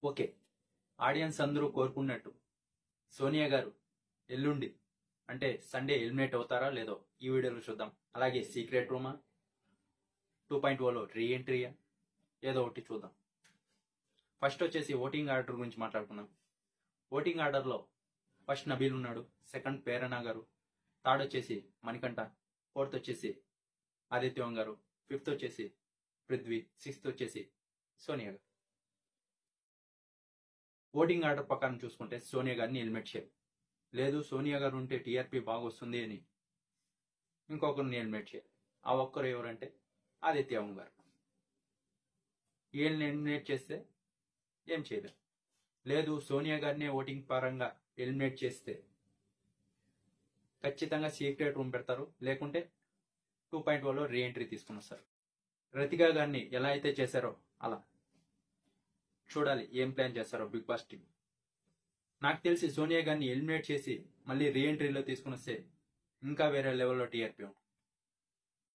Okay, audience అందరూ కోరుకున్నట్టు సోనియా గారు ఎల్లుండి అంటే సండే ఎలిమినేట్ అవుతారా లేదో ఈ వీడియోలో చూద్దాం. అలాగే సీక్రెట్ రూమా 2.0లో రీఎంట్రీయా ఏదో ఒకటి చూద్దాం. ఫస్ట్ వచ్చేసి ఓటింగ్ ఆర్డర్ గురించి మాట్లాడుకున్నాం. ఓటింగ్ ఆర్డర్లో ఫస్ట్ నబీల్ ఉన్నాడు, సెకండ్ పేరణ గారు, థర్డ్ వచ్చేసి మణికంఠ, ఫోర్త్ వచ్చేసి ఆదిత్యవం గారు, ఫిఫ్త్ వచ్చేసి పృథ్వీ, సిక్స్త్ వచ్చేసి సోనియా గారు. ఓటింగ్ ఆర్డర్ ప్రకారం చూసుకుంటే సోనియా గారిని ఎలిమినేట్ చేయాలి. లేదు సోనియా గారు ఉంటే టీఆర్పీ బాగా వస్తుంది అని ఇంకొకరిని ఎలిమినేట్ చేయాలి. ఆ ఒక్కరు ఎవరంటే ఆదిత్యవం గారు. వీళ్ళని ఎలిమినేట్ చేస్తే ఏం చేయలేదు. లేదు సోనియా గారిని ఓటింగ్ పరంగా ఎలిమినేట్ చేస్తే ఖచ్చితంగా సీక్రెట్ రూమ్ పెడతారు, లేకుంటే 2.0లో రీఎంట్రీ తీసుకుని వస్తారు. రతికా గారిని ఎలా అయితే చేశారో అలా చూడాలి ఏం ప్లాన్ చేస్తారో బిగ్ బాస్ టీం. నాకు తెలిసి సోనియా గారిని ఎలిమినేట్ చేసి మళ్ళీ రీఎంట్రీలో తీసుకుని వస్తే ఇంకా వేరే లెవెల్లో టీఆర్పీ ఉంటుంది.